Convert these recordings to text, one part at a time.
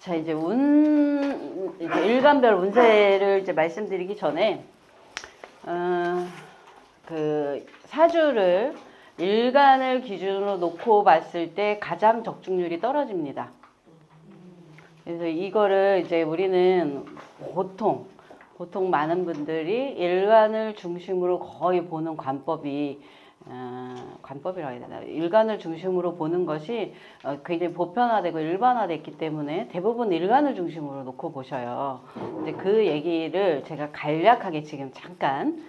자, 이제 이제 일간별 운세를 이제 말씀드리기 전에, 그 사주를 일간을 기준으로 놓고 봤을 때 가장 적중률이 떨어집니다. 그래서 이거를 이제 우리는 보통 많은 분들이 일간을 중심으로 거의 보는 관법이 관법이라고 해야 되나, 일간을 중심으로 보는 것이 굉장히 보편화되고 일반화됐기 때문에 대부분 일간을 중심으로 놓고 보셔요. 근데 그 얘기를 제가 간략하게 지금 잠깐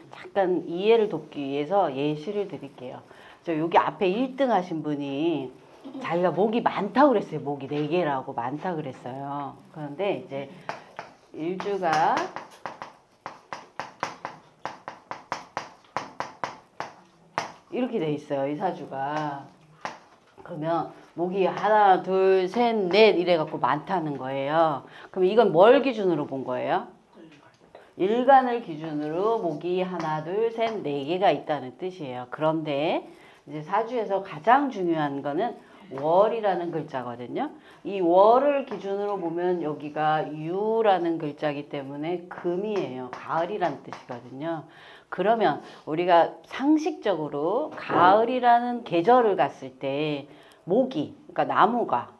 이해를 돕기 위해서 예시를 드릴게요. 저 여기 앞에 1등 하신 분이 자기가 목이 많다고 그랬어요. 목이 4개라고 많다고 그랬어요. 그런데 이제 일주가 이렇게 돼 있어요. 이 사주가. 그러면 목이 하나, 둘, 셋, 넷 이래갖고 많다는 거예요. 그럼 이건 뭘 기준으로 본 거예요? 일간을 기준으로 목이 하나, 둘, 셋, 4개가 있다는 뜻이에요. 그런데 이제 사주에서 가장 중요한 거는 월이라는 글자거든요. 이 월을 기준으로 보면 여기가 유라는 글자이기 때문에 금이에요. 가을이라는 뜻이거든요. 그러면 우리가 상식적으로 가을이라는 계절을 갔을 때 모기, 그러니까 나무가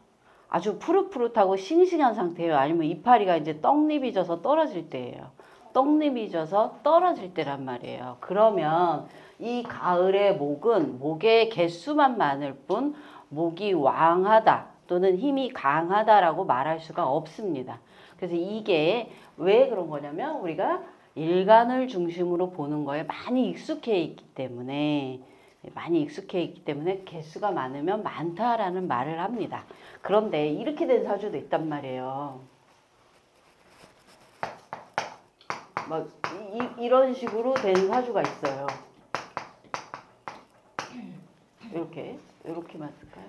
아주 푸릇푸릇하고 싱싱한 상태예요. 아니면 이파리가 이제 떡잎이 져서 떨어질 때예요. 떡잎이 져서 떨어질 때란 말이에요. 그러면 이 가을의 목은 목의 개수만 많을 뿐 목이 왕하다 또는 힘이 강하다라고 말할 수가 없습니다. 그래서 이게 왜 그런 거냐면 우리가 일간을 중심으로 보는 거에 많이 익숙해 있기 때문에 개수가 많으면 많다라는 말을 합니다. 그런데 이렇게 된 사주도 있단 말이에요. 막 이런 식으로 된 사주가 있어요. 이렇게만 쓸까요?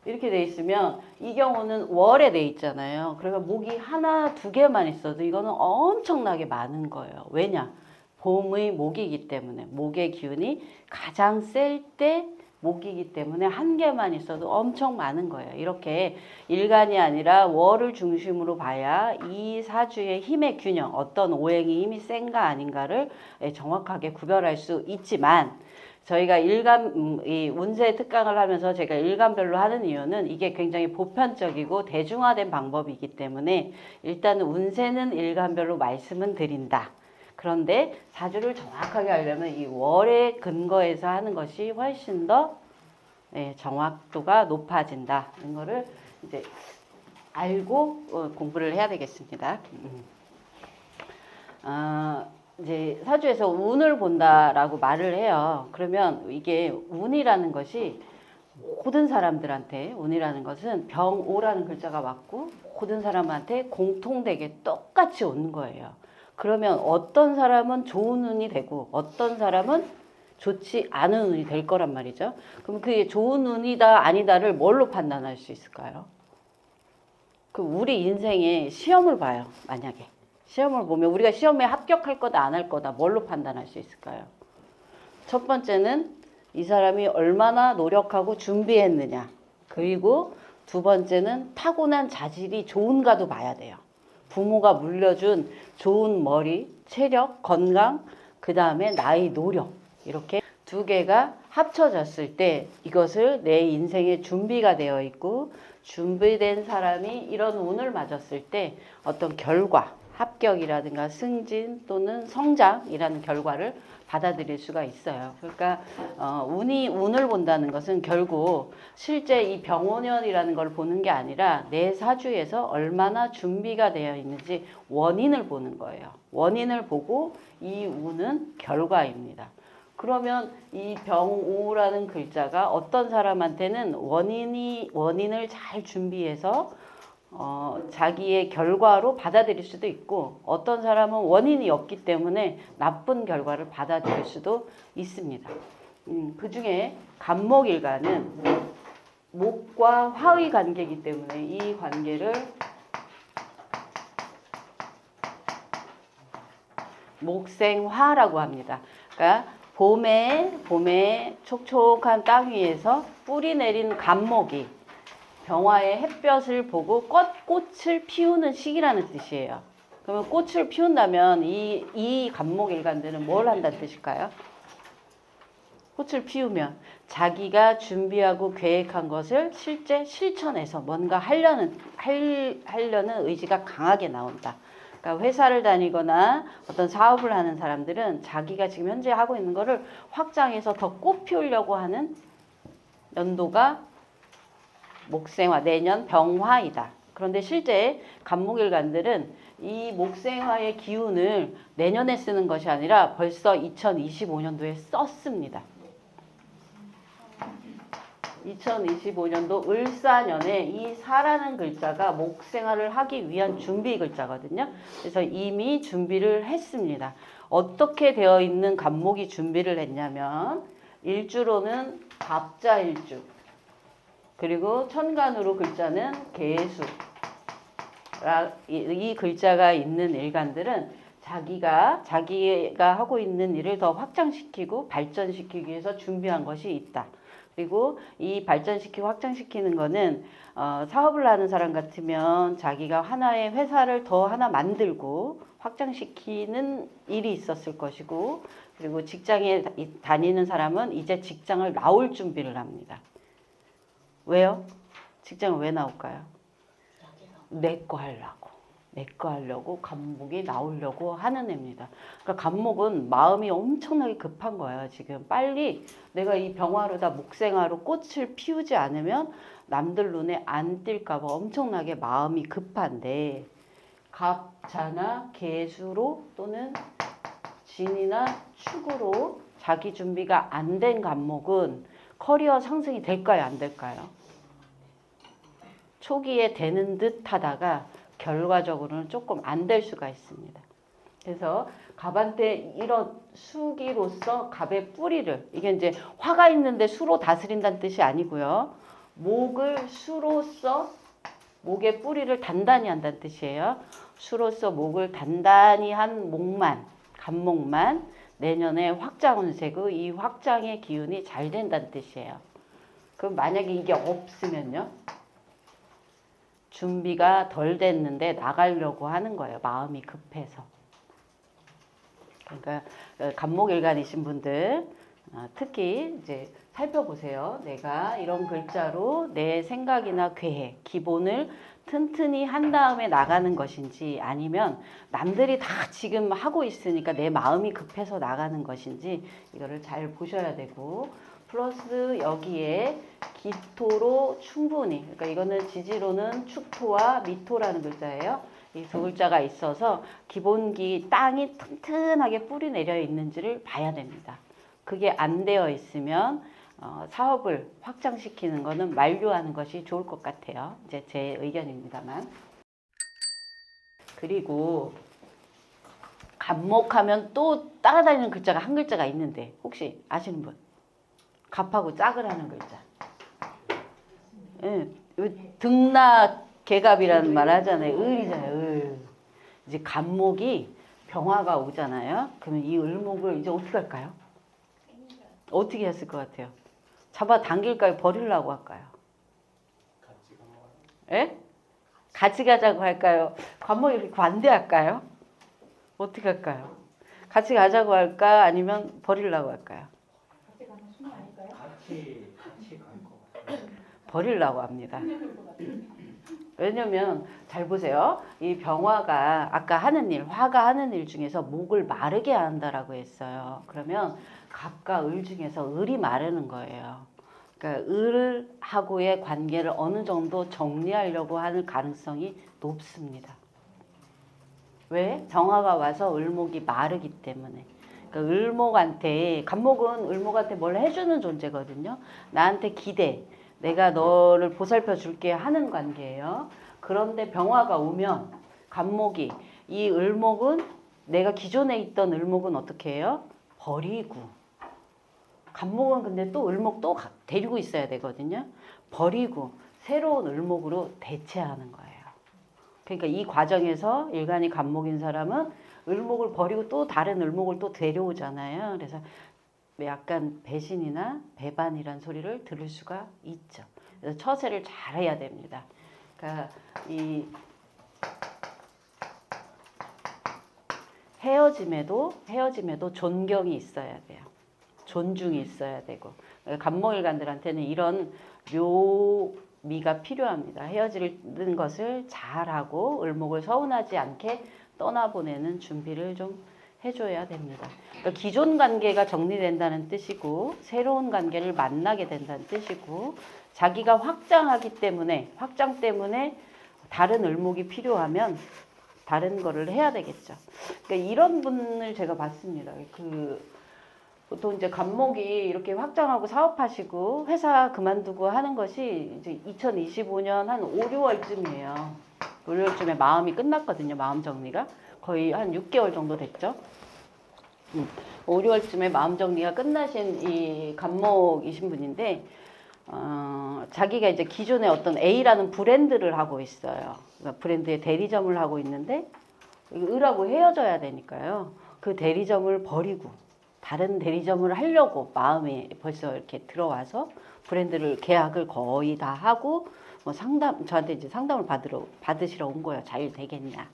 이렇게 돼 있으면 이 경우는 월에 돼 있잖아요. 그러니까 목이 하나, 2개만 있어도 이거는 엄청나게 많은 거예요. 왜냐? 봄의 목이기 때문에, 목의 기운이 가장 셀 때 목이기 때문에 1개만 있어도 엄청 많은 거예요. 이렇게 일간이 아니라 월을 중심으로 봐야 이 사주의 힘의 균형, 어떤 오행이 힘이 센가 아닌가를 정확하게 구별할 수 있지만, 저희가 이 운세 특강을 하면서 제가 일간별로 하는 이유는 이게 굉장히 보편적이고 대중화된 방법이기 때문에 일단 운세는 일간별로 말씀은 드린다. 그런데 사주를 정확하게 하려면 이 월에 근거해서 하는 것이 훨씬 더 정확도가 높아진다. 이런 거를 이제 알고 공부를 해야 되겠습니다. 이제 사주에서 운을 본다라고 말을 해요. 그러면 이게 운이라는 것이 모든 사람들한테, 운이라는 것은 병오라는 글자가 맞고 모든 사람한테 공통되게 똑같이 오는 거예요. 그러면 어떤 사람은 좋은 운이 되고 어떤 사람은 좋지 않은 운이 될 거란 말이죠. 그럼 그게 좋은 운이다 아니다를 뭘로 판단할 수 있을까요? 그 우리 인생의 시험을 봐요. 만약에 시험을 보면 우리가 시험에 합격할 거다 안 할 거다 뭘로 판단할 수 있을까요? 첫 번째는 이 사람이 얼마나 노력하고 준비했느냐. 그리고 두 번째는 타고난 자질이 좋은가도 봐야 돼요. 부모가 물려준 좋은 머리, 체력, 건강, 그 다음에 나의 노력, 이렇게 2개가 합쳐졌을 때 이것을 내 인생의 준비가 되어 있고 준비된 사람이 이런 운을 맞았을 때 어떤 결과, 합격이라든가 승진 또는 성장이라는 결과를 받아들일 수가 있어요. 그러니까 운을 본다는 것은 결국 실제 이 병원연이라는 걸 보는 게 아니라 내 사주에서 얼마나 준비가 되어 있는지 원인을 보는 거예요. 원인을 보고 이 운은 결과입니다. 그러면 이 병오라는 글자가 어떤 사람한테는 원인을 잘 준비해서 자기의 결과로 받아들일 수도 있고 어떤 사람은 원인이 없기 때문에 나쁜 결과를 받아들일 수도 있습니다. 그 중에 간목일간은 목과 화의 관계이기 때문에 이 관계를 목생화라고 합니다. 그러니까 봄에 촉촉한 땅 위에서 뿌리 내린 간목이 병화의 햇볕을 보고 꽃을 피우는 시기라는 뜻이에요. 그러면 꽃을 피운다면 이 간목일간들은 뭘 한다는 뜻일까요? 꽃을 피우면 자기가 준비하고 계획한 것을 실제 실천해서 뭔가 하려는 의지가 강하게 나온다. 그러니까 회사를 다니거나 어떤 사업을 하는 사람들은 자기가 지금 현재 하고 있는 거를 확장해서 더 꽃 피우려고 하는 연도가 목생화, 내년 병화이다. 그런데 실제 간목일간들은 이 목생화의 기운을 내년에 쓰는 것이 아니라 벌써 2025년도에 썼습니다. 2025년도 을사년에 이 사라는 글자가 목생화를 하기 위한 준비 글자거든요. 그래서 이미 준비를 했습니다. 어떻게 되어 있는 간목이 준비를 했냐면 일주로는 갑자일주, 그리고 천간으로 글자는 개수. 이 글자가 있는 일간들은 자기가 하고 있는 일을 더 확장시키고 발전시키기 위해서 준비한 것이 있다. 그리고 이 발전시키고 확장시키는 거는 사업을 하는 사람 같으면 자기가 하나의 회사를 더 하나 만들고 확장시키는 일이 있었을 것이고, 그리고 직장에 다니는 사람은 이제 직장을 나올 준비를 합니다. 왜요? 직장을 왜 나올까요? 내 거 하려고 간목이 나오려고 하는 애입니다. 그러니까 간목은 마음이 엄청나게 급한 거예요. 지금 빨리 내가 이 병화로다 목생화로 꽃을 피우지 않으면 남들 눈에 안 띌까 봐 엄청나게 마음이 급한데, 갑자나 개수로 또는 진이나 축으로 자기 준비가 안 된 간목은 커리어 상승이 될까요? 안 될까요? 초기에 되는 듯 하다가 결과적으로는 조금 안 될 수가 있습니다. 그래서 갑한테 이런 수기로서 갑의 뿌리를, 이게 이제 화가 있는데 수로 다스린다는 뜻이 아니고요. 목을 수로서 목의 뿌리를 단단히 한다는 뜻이에요. 수로서 목을 단단히 한 목만, 간목만 내년에 확장 운세고 이 확장의 기운이 잘 된다는 뜻이에요. 그럼 만약에 이게 없으면요? 준비가 덜 됐는데 나가려고 하는 거예요. 마음이 급해서. 그러니까 간목일간이신 분들 특히 이제 살펴보세요. 내가 이런 글자로 내 생각이나 계획, 기본을 튼튼히 한 다음에 나가는 것인지, 아니면 남들이 다 지금 하고 있으니까 내 마음이 급해서 나가는 것인지, 이거를 잘 보셔야 되고, 플러스 여기에 기토로 충분히, 그러니까 이거는 지지로는 축토와 미토라는 글자예요. 이 두 글자가 있어서 기본기 땅이 튼튼하게 뿌리 내려 있는지를 봐야 됩니다. 그게 안 되어 있으면 사업을 확장시키는 거는 만류하는 것이 좋을 것 같아요. 이제 제 의견입니다만. 그리고 갑목하면 또 따라다니는 글자가 한 글자가 있는데 혹시 아시는 분? 갑하고 짝을 하는 글자. 예, 등나 개갑이라는 말 하잖아요. 을이잖아요. 을. 이제 갑목이 병화가 오잖아요. 그러면 이 을목을 이제 어떻게 할까요? 어떻게 했을 것 같아요? 잡아 당길까요? 버리려고 할까요? 예? 같이 가자고 할까요? 갑목이 이렇게 관대할까요? 어떻게 할까요? 같이 가자고 할까? 아니면 버리려고 할까요? 같이 가면 순위 아닐까요? 같이 갈 것 같아요. 버리려고 합니다. 왜냐면 잘 보세요. 이 병화가 아까 하는 일, 화가 하는 일 중에서 목을 마르게 한다라고 했어요. 그러면 갑과 을 중에서 을이 마르는 거예요. 그러니까 을하고의 관계를 어느 정도 정리하려고 하는 가능성이 높습니다. 왜? 정화가 와서 을목이 마르기 때문에. 그러니까 을목한테, 갑목은 을목한테 뭘 해주는 존재거든요. 나한테 기대, 내가 너를 보살펴 줄게 하는 관계예요. 그런데 병화가 오면 갑목이, 이 을목은, 내가 기존에 있던 을목은 어떻게 해요? 버리고. 갑목은 근데 또 을목 또 데리고 있어야 되거든요. 버리고 새로운 을목으로 대체하는 거예요. 그러니까 이 과정에서 일간이 갑목인 사람은 을목을 버리고 또 다른 을목을 또 데려오잖아요. 그래서 약간 배신이나 배반이란 소리를 들을 수가 있죠. 그래서 처세를 잘 해야 됩니다. 그러니까 이 헤어짐에도 존경이 있어야 돼요. 존중이 있어야 되고 간목일관들한테는 이런 묘미가 필요합니다. 헤어지는 것을 잘하고 을목을 서운하지 않게 떠나보내는 준비를 좀 해줘야 됩니다. 그러니까 기존 관계가 정리된다는 뜻이고 새로운 관계를 만나게 된다는 뜻이고 자기가 확장 때문에 다른 을목이 필요하면 다른 거를 해야 되겠죠. 그러니까 이런 분을 제가 봤습니다. 보통 이제 간목이 이렇게 확장하고 사업하시고 회사 그만두고 하는 것이 이제 2025년 한 5, 6월쯤이에요. 5, 6월쯤에 마음이 끝났거든요. 마음 정리가. 거의 한 6개월 정도 됐죠. 5, 6월쯤에 마음 정리가 끝나신 이 간목이신 분인데, 자기가 이제 기존에 어떤 A라는 브랜드를 하고 있어요. 그러니까 브랜드의 대리점을 하고 있는데, 을하고 헤어져야 되니까요. 그 대리점을 버리고, 다른 대리점을 하려고 마음에 벌써 이렇게 들어와서 브랜드를 계약을 거의 다 하고, 저한테 이제 상담을 받으시러 온 거예요. 잘 되겠냐.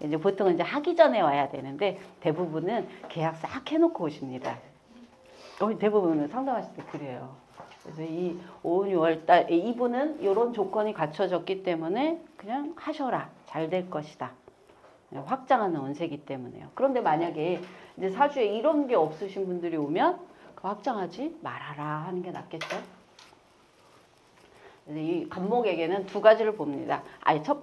이제 보통은 이제 하기 전에 와야 되는데 대부분은 계약 싹 해놓고 오십니다. 대부분은 상담하실 때 그래요. 그래서 이 5, 6월 달 이분은 이런 조건이 갖춰졌기 때문에 그냥 하셔라. 잘 될 것이다. 확장하는 운세이기 때문에요. 그런데 만약에 이제 사주에 이런 게 없으신 분들이 오면 확장하지 말아라 하는 게 낫겠죠. 이 간목에게는 두 가지를 봅니다. 첫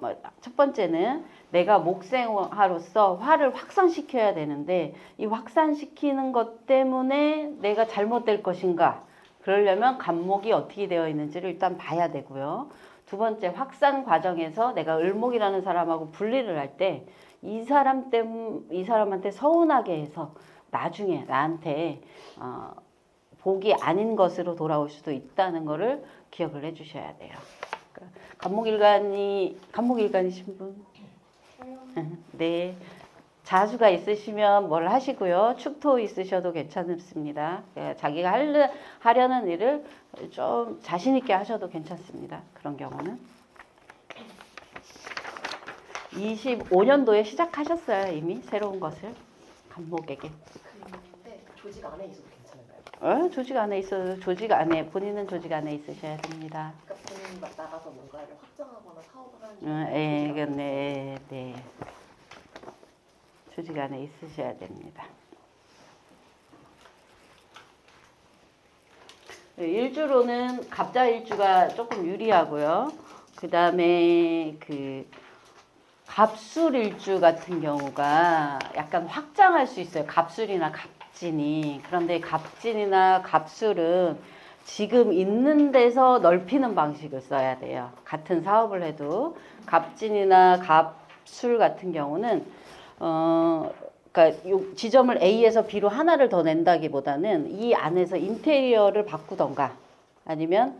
번째는 내가 목생화로서 화를 확산시켜야 되는데 이 확산시키는 것 때문에 내가 잘못될 것인가? 그러려면 간목이 어떻게 되어 있는지를 일단 봐야 되고요. 두 번째, 확산 과정에서 내가 을목이라는 사람하고 분리를 할 때 이 사람한테 서운하게 해서 나중에 나한테 복이 아닌 것으로 돌아올 수도 있다는 것을 기억을 해주셔야 돼요. 간목일간이신 분? 네. 자수가 있으시면 뭘 하시고요. 축토 있으셔도 괜찮습니다. 자기가 하려는 일을 좀 자신 있게 하셔도 괜찮습니다. 그런 경우는. 25년도에 시작하셨어요. 이미 새로운 것을. 간목에게. 근데 조직 안에 있어도 괜찮을까요? 조직 안에 있어도 본인은 조직 안에 있으셔야 됩니다. 그러니까 본인이 나가서 뭔가를 확장하거나 사업을 하는 네. 조직 안에 있으셔야 됩니다. 일주로는 갑자 일주가 조금 유리하고요. 그 다음에 갑술 일주 같은 경우가 약간 확장할 수 있어요. 갑술이나 갑진이. 그런데 갑진이나 갑술은 지금 있는 데서 넓히는 방식을 써야 돼요. 같은 사업을 해도 갑진이나 갑술 같은 경우는 그러니까 지점을 A에서 B로 하나를 더 낸다기보다는 이 안에서 인테리어를 바꾸던가 아니면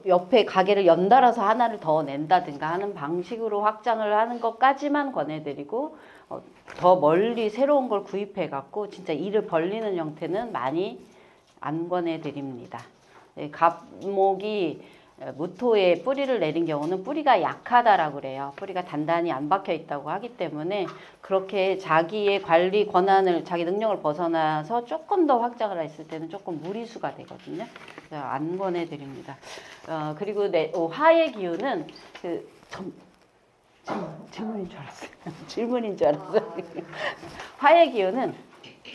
옆에 가게를 연달아서 하나를 더 낸다든가 하는 방식으로 확장을 하는 것까지만 권해드리고 더 멀리 새로운 걸 구입해 갖고 진짜 일을 벌리는 형태는 많이 안 권해드립니다. 갑목이 무토에 뿌리를 내린 경우는 뿌리가 약하다라고 그래요. 뿌리가 단단히 안 박혀 있다고 하기 때문에 그렇게 자기의 관리 권한을 자기 능력을 벗어나서 조금 더 확장을 했을 때는 조금 무리수가 되거든요. 안 권해드립니다. 그리고 화의 기운은 질문인 줄 알았어요. 질문인 줄 알았어요. 화의 기운은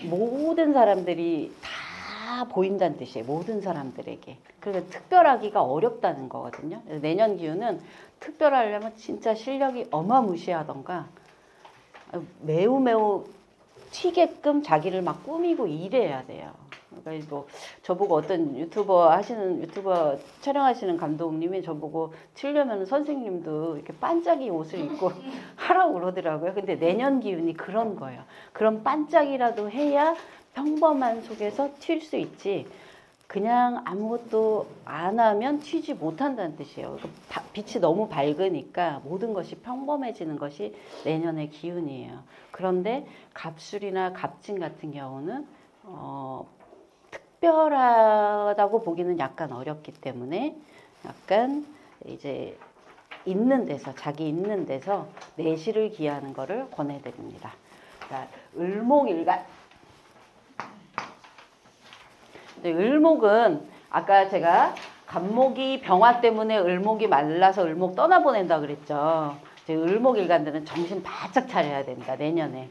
모든 사람들이 다 보인다는 뜻이에요. 모든 사람들에게. 그래서 특별하기가 어렵다는 거거든요. 내년 기운은 특별하려면 진짜 실력이 어마무시하던가 매우 튀게끔 자기를 막 꾸미고 일해야 돼요. 그러니까 저보고 어떤 유튜버 촬영하시는 감독님이 저보고 치려면 선생님도 이렇게 반짝이 옷을 입고 하라고 그러더라고요. 근데 내년 기운이 그런 거예요. 그런 반짝이라도 해야 평범한 속에서 튈 수 있지 그냥 아무것도 안 하면 튀지 못한다는 뜻이에요. 빛이 너무 밝으니까 모든 것이 평범해지는 것이 내년의 기운이에요. 그런데 갑술이나 갑진 같은 경우는 특별하다고 보기는 약간 어렵기 때문에 약간 이제 있는 데서 자기 있는 데서 내실을 기하는 거를 권해드립니다. 자, 을목일간. 을목은 아까 제가 간목이 병화 때문에 을목이 말라서 을목 떠나보낸다 그랬죠. 이제 을목일간들은 정신 바짝 차려야 됩니다. 내년에.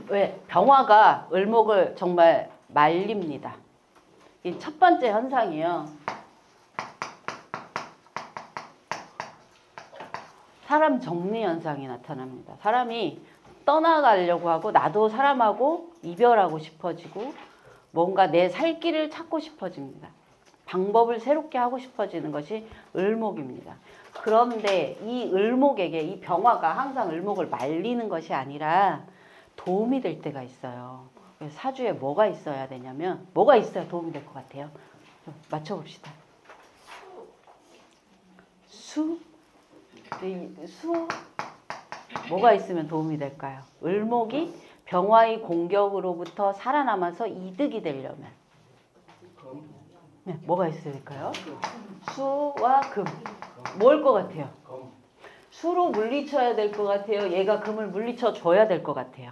왜? 병화가 을목을 정말 말립니다. 이 첫 번째 현상이요. 사람 정리 현상이 나타납니다. 사람이 떠나가려고 하고 나도 사람하고 이별하고 싶어지고 뭔가 내 살 길을 찾고 싶어집니다. 방법을 새롭게 하고 싶어지는 것이 을목입니다. 그런데 이 을목에게 이 병화가 항상 을목을 말리는 것이 아니라 도움이 될 때가 있어요. 그래서 사주에 뭐가 있어야 되냐면 뭐가 있어야 도움이 될 것 같아요? 좀 맞춰봅시다. 수? 수? 뭐가 있으면 도움이 될까요? 을목이 병화의 공격으로부터 살아남아서 이득이 되려면 네, 뭐가 있어야 될까요? 수와 금. 뭘 것 같아요? 수로 물리쳐야 될 것 같아요? 얘가 금을 물리쳐 줘야 될 것 같아요?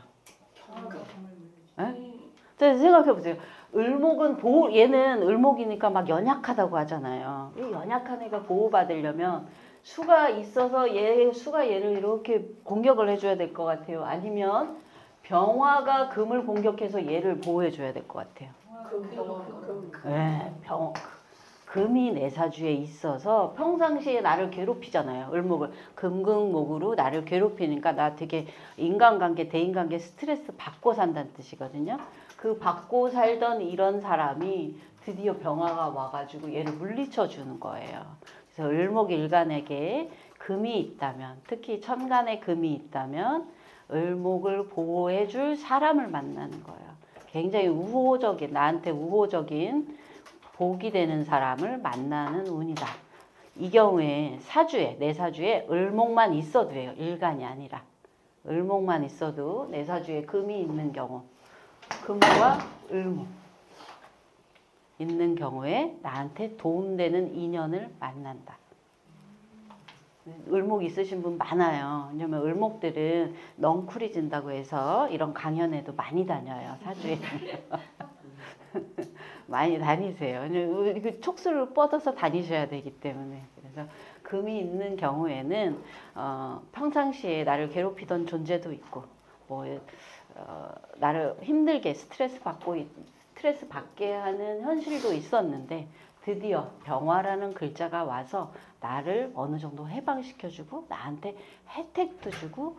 네? 생각해 보세요. 을목은 얘는 을목이니까 막 연약하다고 하잖아요. 이 연약한 애가 보호받으려면 수가 있어서 수가 얘를 이렇게 공격을 해줘야 될 것 같아요. 아니면 병화가 금을 공격해서 얘를 보호해줘야 될 것 같아요. 네, 금이 내 사주에 있어서 평상시에 나를 괴롭히잖아요. 을목을 금극목으로 나를 괴롭히니까 나 되게 인간관계, 대인관계 스트레스 받고 산다는 뜻이거든요. 그 받고 살던 이런 사람이 드디어 병화가 와가지고 얘를 물리쳐 주는 거예요. 그래서 을목일간에게 금이 있다면, 특히 천간에 금이 있다면 을목을 보호해줄 사람을 만나는 거예요. 굉장히 우호적인, 나한테 우호적인 복이 되는 사람을 만나는 운이다. 이 경우에 사주에, 내 사주에 을목만 있어도 돼요. 일간이 아니라. 을목만 있어도 내 사주에 금이 있는 경우, 금과 을목 있는 경우에 나한테 도움되는 인연을 만난다. 을목 있으신 분 많아요. 왜냐면 을목들은 넝쿨해진다고 해서 이런 강연에도 많이 다녀요. 사주에. 많이 다니세요. 촉수를 뻗어서 다니셔야 되기 때문에. 그래서 금이 있는 경우에는 평상시에 나를 괴롭히던 존재도 있고 나를 힘들게 스트레스 받게 하는 현실도 있었는데 드디어 병화라는 글자가 와서 나를 어느 정도 해방시켜주고 나한테 혜택도 주고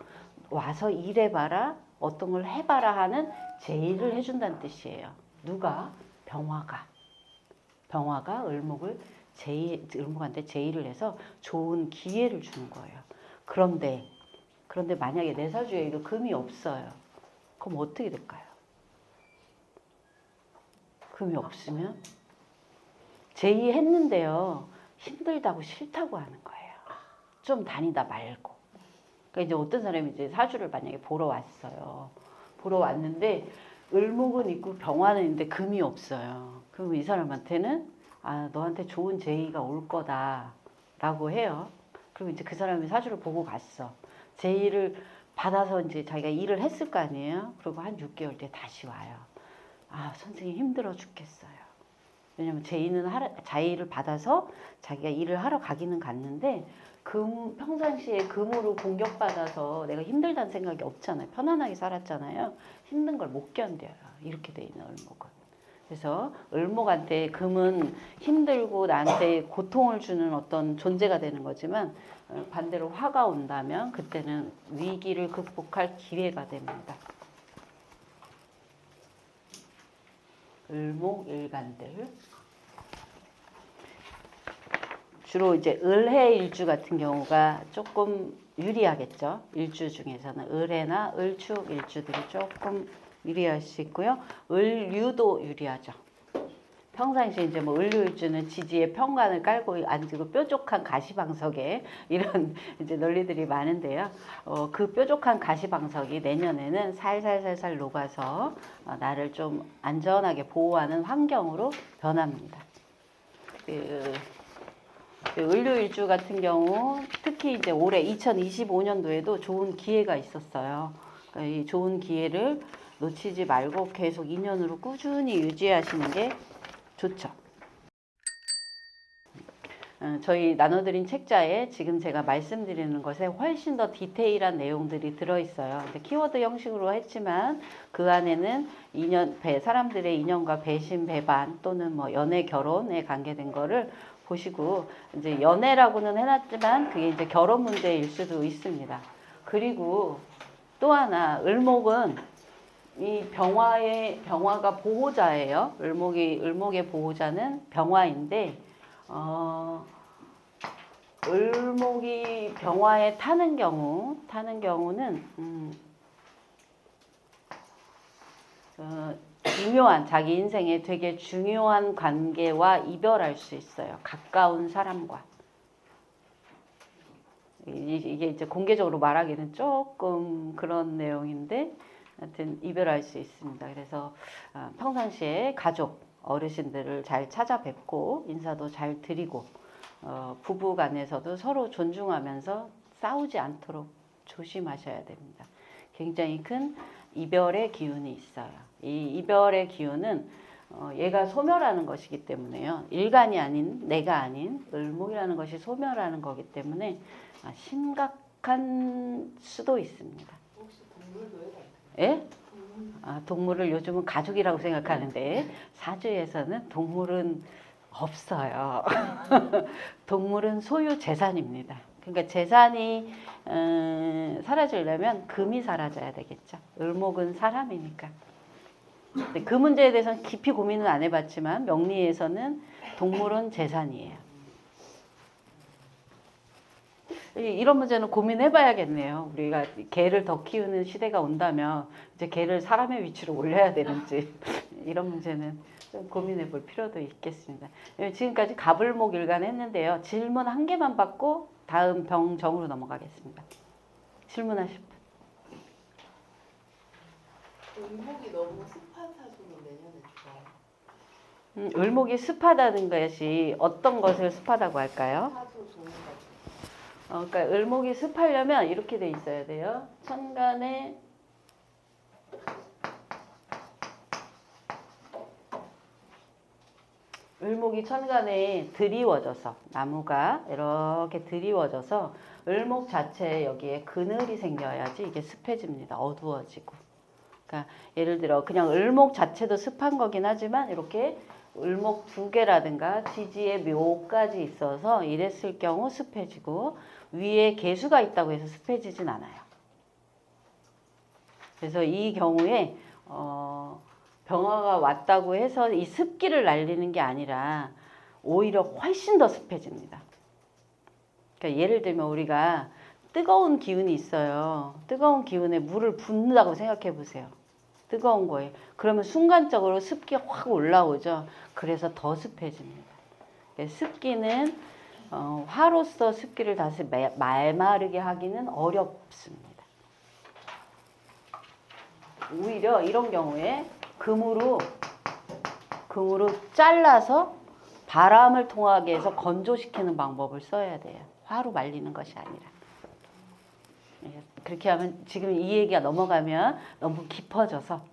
와서 일해봐라, 어떤 걸 해봐라 하는 제의를 해준다는 뜻이에요. 누가? 병화가 을목한테 제의를 해서 좋은 기회를 주는 거예요. 그런데 만약에 내 사주에 이거 금이 없어요. 그럼 어떻게 될까요? 금이 없으면 제의했는데요. 힘들다고 싫다고 하는 거예요. 좀 다니다 말고. 그러니까 이제 어떤 사람이 이제 사주를 만약에 보러 왔어요. 보러 왔는데 을목은 있고 병화는 있는데 금이 없어요. 그럼 이 사람한테는 너한테 좋은 제의가 올 거다라고 해요. 그리고 이제 그 사람이 사주를 보고 갔어. 제의를 받아서 이제 자기가 일을 했을 거 아니에요. 그리고 한 6개월 뒤에 다시 와요. 선생님 힘들어 죽겠어요. 왜냐면 자의를 받아서 자기가 일을 하러 가기는 갔는데 평상시에 금으로 공격받아서 내가 힘들다는 생각이 없잖아요. 편안하게 살았잖아요. 힘든 걸 못 견뎌요. 이렇게 돼 있는 을목은. 그래서 을목한테 금은 힘들고 나한테 고통을 주는 어떤 존재가 되는 거지만 반대로 화가 온다면 그때는 위기를 극복할 기회가 됩니다. 을목일간들. 주로 이제 을해일주 같은 경우가 조금 유리하겠죠. 일주 중에서는 을해나 을축 일주들이 조금 유리할 수 있고요. 을유도 유리하죠. 평상시에 이제 뭐 을류일주는 지지에 평관을 깔고 앉고 뾰족한 가시방석에 이런 이제 논리들이 많은데요. 그 뾰족한 가시방석이 내년에는 살살살살 녹아서 나를 좀 안전하게 보호하는 환경으로 변합니다. 그 을류일주 같은 경우 특히 이제 올해 2025년도에도 좋은 기회가 있었어요. 그러니까 이 좋은 기회를 놓치지 말고 계속 인연으로 꾸준히 유지하시는 게 좋죠. 저희 나눠드린 책자에 지금 제가 말씀드리는 것에 훨씬 더 디테일한 내용들이 들어있어요. 근데 키워드 형식으로 했지만 그 안에는 사람들의 인연과 배신, 배반 또는 뭐 연애, 결혼에 관계된 거를 보시고 이제 연애라고는 해놨지만 그게 이제 결혼 문제일 수도 있습니다. 그리고 또 하나 을목은 이 병화가 보호자예요. 을목의 보호자는 병화인데 을목이 병화에 타는 경우는 중요한 자기 인생에 되게 중요한 관계와 이별할 수 있어요. 가까운 사람과. 이게 이제 공개적으로 말하기는 조금 그런 내용인데 하여튼 이별할 수 있습니다. 그래서 평상시에 가족, 어르신들을 잘 찾아뵙고 인사도 잘 드리고 부부 간에서도 서로 존중하면서 싸우지 않도록 조심하셔야 됩니다. 굉장히 큰 이별의 기운이 있어요. 이 이별의 기운은 얘가 소멸하는 것이기 때문에요. 일간이 아닌 내가 아닌 을목이라는 것이 소멸하는 거기 때문에 심각한 수도 있습니다. 혹시 동물도 해요? 예? 동물을 요즘은 가족이라고 생각하는데 사주에서는 동물은 없어요. 동물은 소유 재산입니다. 그러니까 재산이 사라지려면 금이 사라져야 되겠죠. 을목은 사람이니까. 근데 그 문제에 대해서는 깊이 고민은 안 해봤지만 명리에서는 동물은 재산이에요. 이런 문제는 고민해봐야겠네요. 우리가 개를 더 키우는 시대가 온다면 이제 개를 사람의 위치로 올려야 되는지 이런 문제는 좀 고민해볼 필요도 있겠습니다. 지금까지 갑을목 일간 했는데요. 질문 한 개만 받고 다음 병정으로 넘어가겠습니다. 질문하실 분. 을목이 너무 습한 사주는 내년에 좋아요. 을목이 습하다는 것이 어떤 것을 습하다고 할까요? 사주 좋은 거. 그러니까 을목이 습하려면 이렇게 돼 있어야 돼요. 천간에 을목이 천간에 드리워져서 나무가 이렇게 드리워져서 을목 자체에 여기에 그늘이 생겨야지 이게 습해집니다. 어두워지고. 그러니까 예를 들어 그냥 을목 자체도 습한 거긴 하지만 이렇게 을목 두 개라든가 지지에 묘까지 있어서 이랬을 경우 습해지고 위에 개수가 있다고 해서 습해지진 않아요. 그래서 이 경우에 병화가 왔다고 해서 이 습기를 날리는 게 아니라 오히려 훨씬 더 습해집니다. 그러니까 예를 들면 우리가 뜨거운 기운이 있어요. 뜨거운 기운에 물을 붓는다고 생각해 보세요. 뜨거운 거예요. 그러면 순간적으로 습기 확 올라오죠. 그래서 더 습해집니다. 습기는 화로서 습기를 다시 말마르게 하기는 어렵습니다. 오히려 이런 경우에 금으로 잘라서 바람을 통하게 해서 건조시키는 방법을 써야 돼요. 화로 말리는 것이 아니라. 그렇게 하면 지금 이 얘기가 넘어가면 너무 깊어져서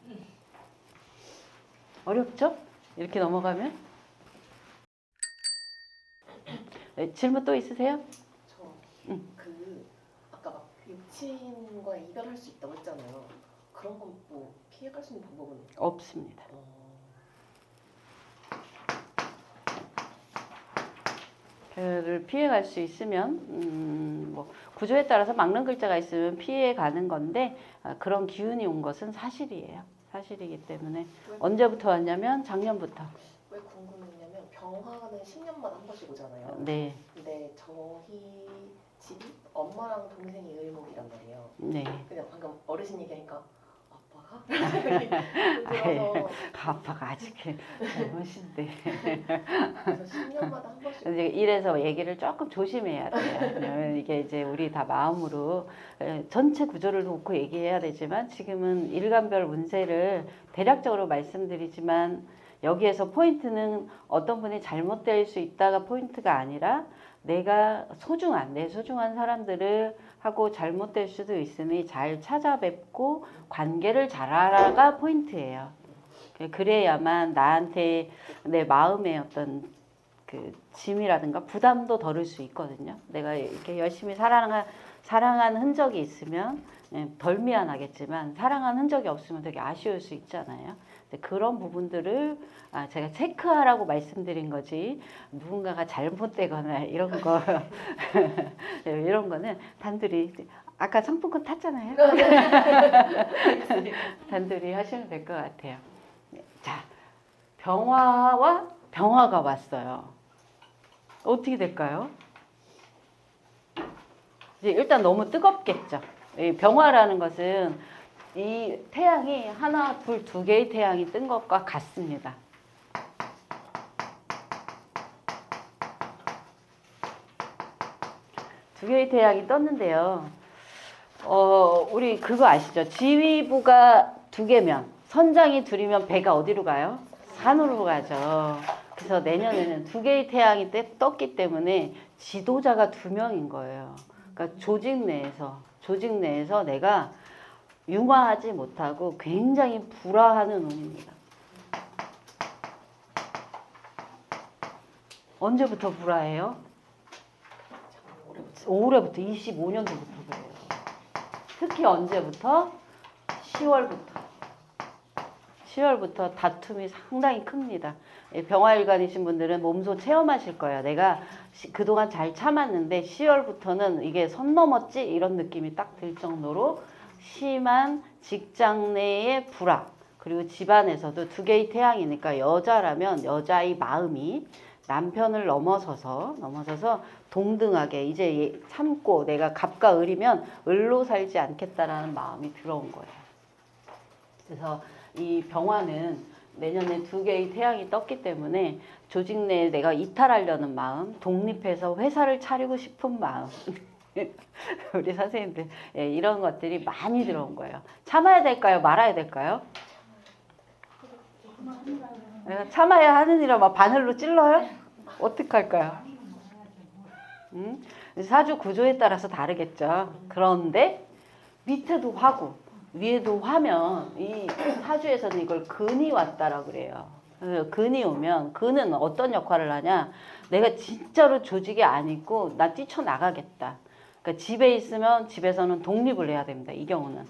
어렵죠? 이렇게 넘어가면 질문 또 있으세요? 아까 막 육친과 이별할 수 있다고 했잖아요. 그런 건 뭐 피해갈 수 있는 방법은 없습니다. 를 피해갈 수 있으면 뭐 구조에 따라서 막는 글자가 있으면 피해가는 건데 그런 기운이 온 것은 사실이에요. 사실이기 때문에 언제부터 왔냐면 작년부터. 왜 궁금했냐면 병화는 10년마다 한 번씩 오잖아요. 네. 근데 저희 집이 엄마랑 동생이 을목이란 말이에요. 네. 그냥 방금 어르신 얘기하니까 아빠가 들어서 아빠가 아직 젊으신데. 그래서 10년마다 한 번씩 이제 이래서 얘기를 조금 조심해야 돼요. 왜냐면 이게 이제 우리 다 마음으로 전체 구조를 놓고 얘기해야 되지만 지금은 일간별 운세를 대략적으로 말씀드리지만 여기에서 포인트는 어떤 분이 잘못될 수 있다가 포인트가 아니라 내가 내 소중한 사람들을 하고 잘못될 수도 있으니 잘 찾아뵙고 관계를 잘하라가 포인트예요. 그래야만 나한테 내 마음의 어떤 그 짐이라든가 부담도 덜을 수 있거든요. 내가 이렇게 열심히 사랑한 흔적이 있으면 덜 미안하겠지만 사랑한 흔적이 없으면 되게 아쉬울 수 있잖아요. 근데 그런 부분들을 제가 체크하라고 말씀드린 거지 누군가가 잘못되거나 이런 거 이런 거는 단둘이 아까 상품권 탔잖아요. 단둘이 하시면 될 것 같아요. 자, 병화가 왔어요. 어떻게 될까요? 이제 일단 너무 뜨겁겠죠. 이 병화라는 것은 이 태양이 하나, 둘, 두 개의 태양이 뜬 것과 같습니다. 두 개의 태양이 떴는데요. 우리 그거 아시죠? 지휘부가 두 개면 선장이 둘이면 배가 어디로 가요? 산으로 가죠. 그래서 내년에는 두 개의 태양이 떴기 때문에 지도자가 두 명인 거예요. 그러니까 조직 내에서 내가 융화하지 못하고 굉장히 불화하는 운입니다. 언제부터 불화해요? 올해부터 25년도부터 그래요. 특히 언제부터? 10월부터 다툼이 상당히 큽니다. 병화일간이신 분들은 몸소 체험하실 거예요. 내가 그동안 잘 참았는데 10월부터는 이게 선 넘었지? 이런 느낌이 딱 들 정도로 심한 직장 내의 불화, 그리고 집안에서도 두 개의 태양이니까 여자라면 여자의 마음이 남편을 넘어서서 동등하게 이제 참고 내가 갑과 을이면 을로 살지 않겠다라는 마음이 들어온 거예요. 그래서 이 병화는 내년에 두 개의 태양이 떴기 때문에 조직 내에 내가 이탈하려는 마음, 독립해서 회사를 차리고 싶은 마음 우리 선생님들 이런 것들이 많이 들어온 거예요. 참아야 될까요? 말아야 될까요? 참아야 하느니라 막 바늘로 찔러요? 어떡할까요? 사주 구조에 따라서 다르겠죠. 그런데 밑에도 화고 위에도 화면 이 사주에서는 이걸 근이 왔다라고 그래요. 근이 오면 근은 어떤 역할을 하냐? 내가 진짜로 조직에 안 있고 나 뛰쳐나가겠다. 그러니까 집에 있으면 집에서는 독립을 해야 됩니다. 이 경우는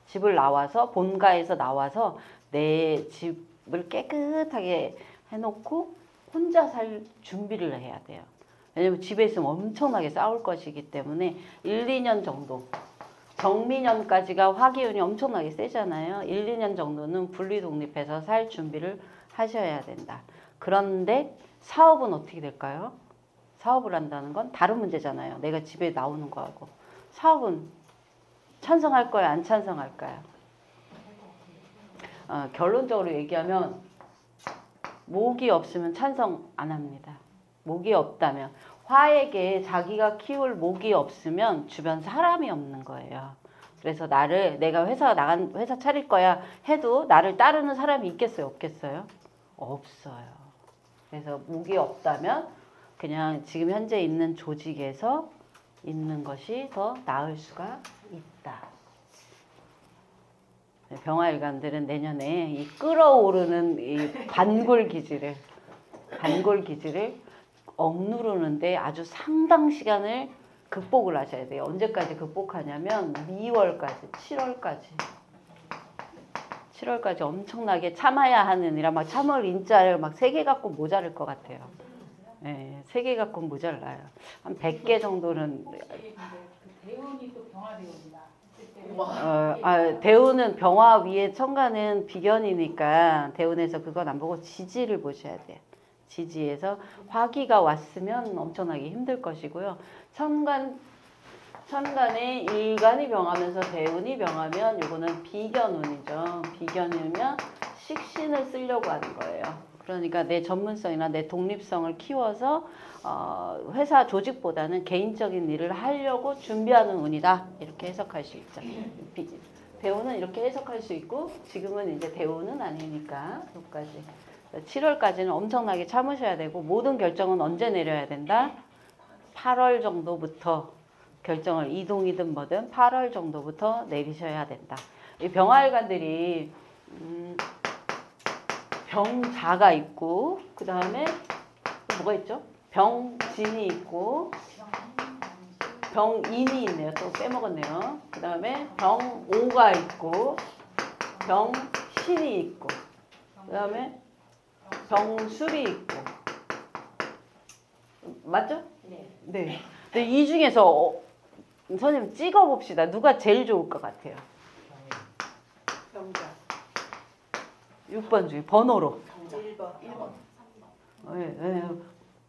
집을 나와서 본가에서 나와서 내 집을 깨끗하게 해놓고 혼자 살 준비를 해야 돼요. 왜냐면 집에 있으면 엄청나게 싸울 것이기 때문에 1, 2년 정도 정미년까지가 화기운이 엄청나게 세잖아요. 1, 2년 정도는 분리독립해서 살 준비를 하셔야 된다. 그런데 사업은 어떻게 될까요? 사업을 한다는 건 다른 문제잖아요. 내가 집에 나오는 거하고. 사업은 찬성할 거야, 안 찬성할까요? 결론적으로 얘기하면 목이 없으면 찬성 안 합니다. 목이 없다면 화에게 자기가 키울 목이 없으면 주변 사람이 없는 거예요. 그래서 내가 회사 차릴 거야 해도 나를 따르는 사람이 있겠어요? 없겠어요? 없어요. 그래서 목이 없다면 그냥 지금 현재 있는 조직에서 있는 것이 더 나을 수가 있다. 병화일간들은 내년에 이 끓어오르는 이 반골 기질을 억누르는데 아주 상당 시간을 극복을 하셔야 돼요. 언제까지 극복하냐면 2월까지, 7월까지 엄청나게 참아야 하느니라 막 참을 인자를 막 3개 갖고 모자랄 것 같아요. 네, 3개 갖고 모자라요. 한 100개 정도는. 대운이 또 병화대운이다. 대운은 병화 위에 천간은 비견이니까 대운에서 그건 안 보고 지지를 보셔야 돼요. 지지에서 화기가 왔으면 엄청나게 힘들 것이고요. 천간 천간에 일간이 병하면서 대운이 병하면 요거는 비견운이죠. 비견이면 식신을 쓰려고 하는 거예요. 그러니까 내 전문성이나 내 독립성을 키워서 회사 조직보다는 개인적인 일을 하려고 준비하는 운이다. 이렇게 해석할 수 있죠. 대운은 이렇게 해석할 수 있고 지금은 이제 대운은 아니니까 여기까지. 7월까지는 엄청나게 참으셔야 되고 모든 결정은 언제 내려야 된다? 8월 정도부터 결정을 이동이든 뭐든 8월 정도부터 내리셔야 된다. 이 병화일관들이 병자가 있고 그 다음에 뭐가 있죠? 병진이 있고 병인이 있네요. 또 빼먹었네요. 그 다음에 병오가 있고 병신이 있고 그 다음에 병술이 있고 맞죠? 네. 네. 근데 이 중에서 선생님 찍어봅시다. 누가 제일 좋을 것 같아요? 병자. 6번 중에 번호로. 병자. 1번. 3번. 예, 예.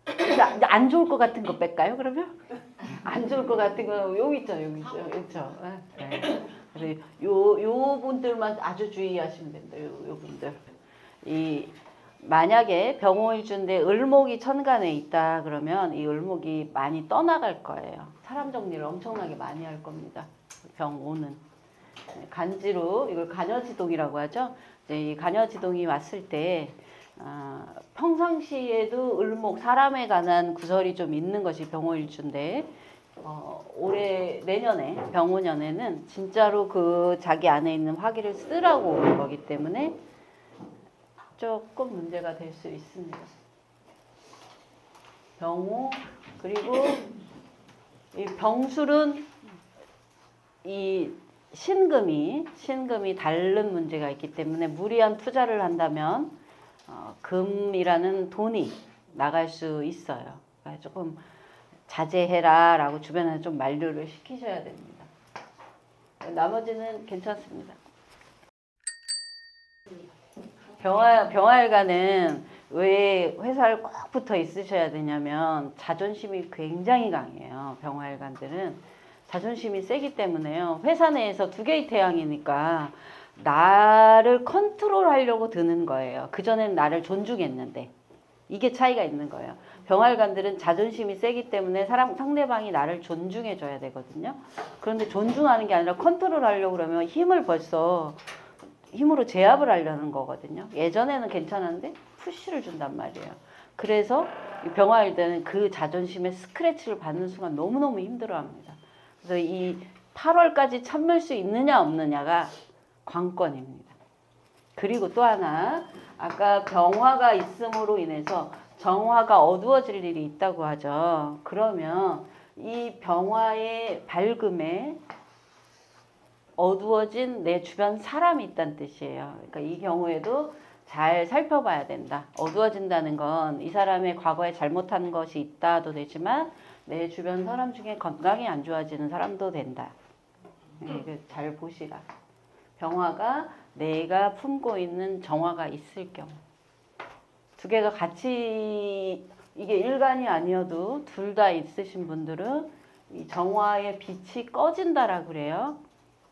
근데 안 좋을 것 같은 거 뺄까요? 그러면 안 좋을 것 같은 거 여기 있죠, 여기 있죠, 그렇죠. 네. 그래서 요 분들만 아주 주의하시면 됩니다. 요 분들. 이 만약에 병호일주인데 을목이 천간에 있다 그러면 이 을목이 많이 떠나갈 거예요. 사람 정리를 엄청나게 많이 할 겁니다. 병오는 간지로 이걸 간여지동이라고 하죠. 이제 이 간여지동이 왔을 때 평상시에도 을목 사람에 관한 구설이 좀 있는 것이 병호일주인데 올해 내년에 병오년에는 진짜로 그 자기 안에 있는 화기를 쓰라고 오는 거기 때문에 조금 문제가 될 수 있습니다. 병호 그리고 이 병술은 이 신금이 다른 문제가 있기 때문에 무리한 투자를 한다면 금이라는 돈이 나갈 수 있어요. 그러니까 조금 자제해라라고 주변에 좀 만류를 시키셔야 됩니다. 나머지는 괜찮습니다. 병화일관은 왜 회사를 꼭 붙어 있으셔야 되냐면 자존심이 굉장히 강해요. 병화일관들은 자존심이 세기 때문에요. 회사 내에서 두 개의 태양이니까 나를 컨트롤하려고 드는 거예요. 그전엔 나를 존중했는데 이게 차이가 있는 거예요. 병화일관들은 자존심이 세기 때문에 상대방이 나를 존중해 줘야 되거든요. 그런데 존중하는 게 아니라 컨트롤하려고 그러면 힘으로 제압을 하려는 거거든요. 예전에는 괜찮았는데 푸시를 준단 말이에요. 그래서 병화일관은 그 자존심에 스크래치를 받는 순간 너무너무 힘들어합니다. 그래서 이 8월까지 참을 수 있느냐 없느냐가 관건입니다. 그리고 또 하나 아까 병화가 있음으로 인해서 정화가 어두워질 일이 있다고 하죠. 그러면 이 병화의 밝음에 어두워진 내 주변 사람이 있다는 뜻이에요. 그러니까 이 경우에도 잘 살펴봐야 된다. 어두워진다는 건 이 사람의 과거에 잘못한 것이 있다도 되지만 내 주변 사람 중에 건강이 안 좋아지는 사람도 된다. 잘 보시라. 병화가 내가 품고 있는 정화가 있을 경우 두 개가 같이 이게 일간이 아니어도 둘 다 있으신 분들은 이 정화의 빛이 꺼진다라고 그래요.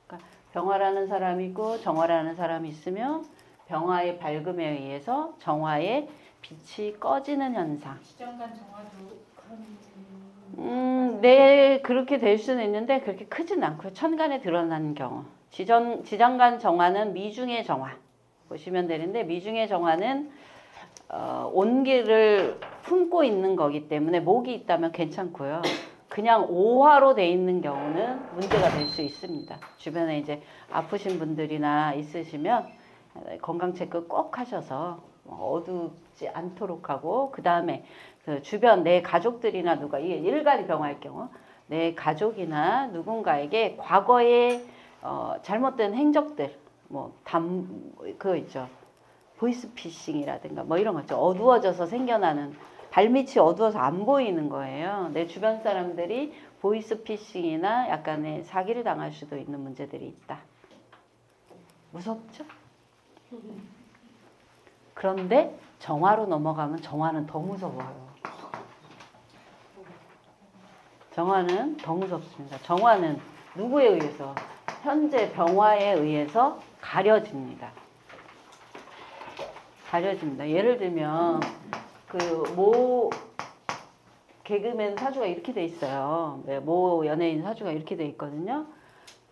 그러니까 병화라는 사람이 있고 정화라는 사람이 있으면 병화의 밝음에 의해서 정화의 빛이 꺼지는 현상. 지정간 정화도 그런 네, 그렇게 될 수는 있는데 그렇게 크진 않고요. 천간에 드러나는 경우. 지정간 정화는 미중의 정화 보시면 되는데 미중의 정화는 온기를 품고 있는 거기 때문에 목이 있다면 괜찮고요. 그냥 오화로 돼 있는 경우는 문제가 될 수 있습니다. 주변에 이제 아프신 분들이나 있으시면 건강 체크 꼭 하셔서 어둡지 않도록 하고 그 다음에 그 주변 내 가족들이나 누가 이게 일간이 병화일 경우 내 가족이나 누군가에게 과거에 잘못된 행적들 그거 있죠. 보이스피싱이라든가 뭐 이런 거 있죠. 어두워져서 생겨나는 발밑이 어두워서 안 보이는 거예요. 내 주변 사람들이 보이스피싱이나 약간의 사기를 당할 수도 있는 문제들이 있다. 무섭죠? 그런데 정화로 넘어가면 정화는 더 무서워요. 정화는 더 무섭습니다. 정화는 누구에 의해서? 현재 병화에 의해서 가려집니다. 가려집니다. 예를 들면 모 개그맨 사주가 이렇게 돼 있어요. 모 연예인 사주가 이렇게 돼 있거든요.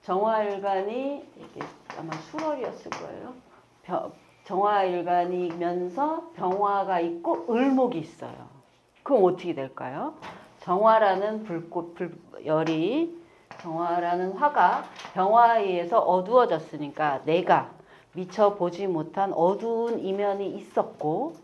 정화일간이 이게 아마 술월이었을 거예요. 정화일간이면서 병화가 있고 을목이 있어요. 그럼 어떻게 될까요? 정화라는 열이, 정화라는 화가 병화에 의해서 어두워졌으니까 내가 미처 보지 못한 어두운 이면이 있었고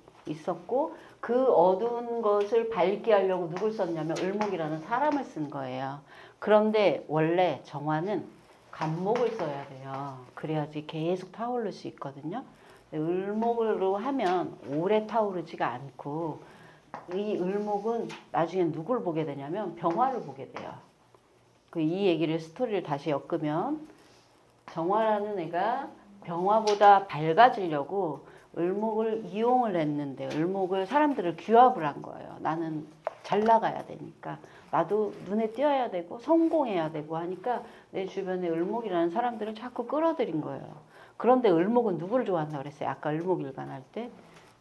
그 어두운 것을 밝게 하려고 누굴 썼냐면 을목이라는 사람을 쓴 거예요. 그런데 원래 정화는 간목을 써야 돼요. 그래야지 계속 타오를 수 있거든요. 을목으로 하면 오래 타오르지가 않고 이 을목은 나중에 누굴 보게 되냐면 병화를 보게 돼요. 이 얘기를 스토리를 다시 엮으면 정화라는 애가 병화보다 밝아지려고 을목을 이용을 했는데 을목을 사람들을 규합을 한 거예요. 나는 잘 나가야 되니까 나도 눈에 띄어야 되고 성공해야 되고 하니까 내 주변에 을목이라는 사람들을 자꾸 끌어들인 거예요. 그런데 을목은 누구를 좋아한다고 그랬어요? 아까 을목일간 할 때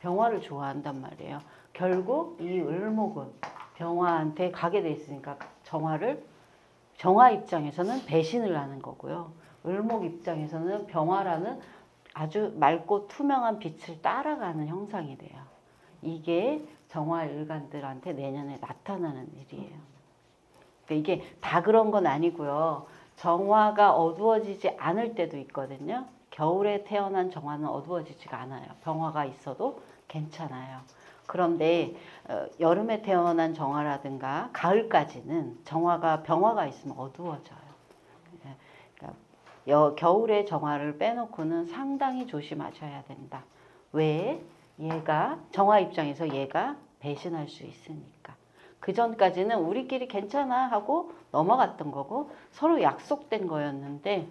병화를 좋아한단 말이에요. 결국 이 을목은 병화한테 가게 돼 있으니까 정화 입장에서는 배신을 하는 거고요. 을목 입장에서는 병화라는 아주 맑고 투명한 빛을 따라가는 형상이 돼요. 이게 정화 일간들한테 내년에 나타나는 일이에요. 그러니까 이게 다 그런 건 아니고요. 정화가 어두워지지 않을 때도 있거든요. 겨울에 태어난 정화는 어두워지지가 않아요. 병화가 있어도 괜찮아요. 그런데 여름에 태어난 정화라든가 가을까지는 병화가 있으면 어두워져요. 그러니까 겨울에 정화를 빼놓고는 상당히 조심하셔야 된다. 왜? 정화 입장에서 얘가 배신할 수 있으니까. 그 전까지는 우리끼리 괜찮아 하고 넘어갔던 거고 서로 약속된 거였는데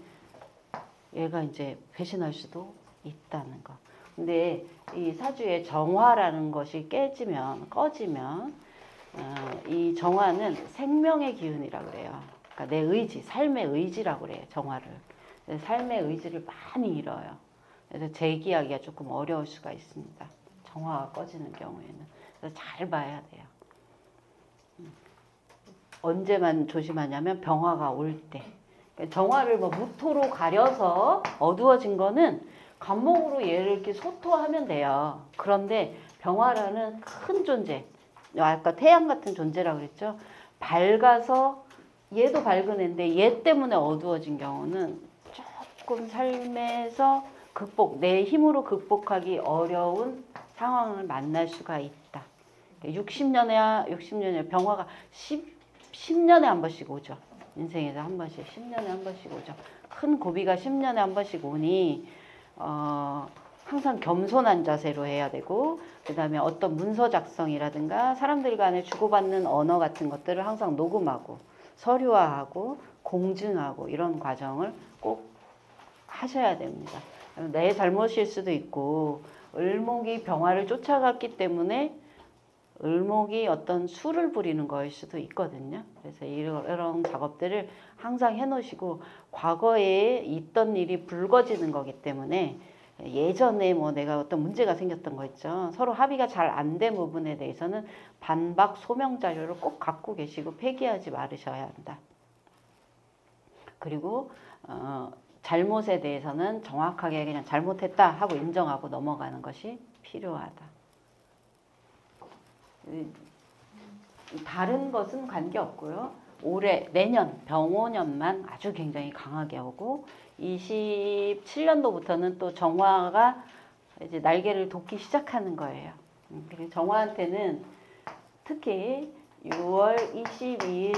얘가 이제 배신할 수도 있다는 거. 근데 이 사주의 정화라는 것이 꺼지면 이 정화는 생명의 기운이라고 그래요. 그러니까 내 의지, 삶의 의지라고 그래요. 정화를. 삶의 의지를 많이 잃어요. 그래서 재기하기가 조금 어려울 수가 있습니다. 정화가 꺼지는 경우에는. 그래서 잘 봐야 돼요. 언제만 조심하냐면 병화가 올 때. 정화를 무토로 가려서 어두워진 거는 간목으로 얘를 이렇게 소토하면 돼요. 그런데 병화라는 큰 존재, 아까 태양 같은 존재라고 그랬죠. 밝아서 얘도 밝은 애인데 얘 때문에 어두워진 경우는 조금 삶에서 내 힘으로 극복하기 어려운 상황을 만날 수가 있다. 60년에 병화가 10년에 한 번씩 오죠. 인생에서 한 번씩 10년에 한 번씩 오죠. 큰 고비가 10년에 한 번씩 오니 항상 겸손한 자세로 해야 되고 그 다음에 어떤 문서 작성이라든가 사람들 간에 주고받는 언어 같은 것들을 항상 녹음하고 서류화하고 공증하고 이런 과정을 꼭 하셔야 됩니다. 내 잘못일 수도 있고 을목이 병화를 쫓아갔기 때문에 을목이 어떤 수를 부리는 거일 수도 있거든요. 그래서 이런 작업들을 항상 해놓으시고 과거에 있던 일이 불거지는 거기 때문에 예전에 내가 어떤 문제가 생겼던 거 있죠. 서로 합의가 잘 안 된 부분에 대해서는 반박 소명 자료를 꼭 갖고 계시고 폐기하지 말으셔야 한다. 그리고 잘못에 대해서는 정확하게 그냥 잘못했다 하고 인정하고 넘어가는 것이 필요하다. 다른 것은 관계없고요. 내년 병오년만 아주 굉장히 강하게 오고 27년도부터는 또 정화가 이제 날개를 돋기 시작하는 거예요. 그리고 정화한테는 특히 6월 22일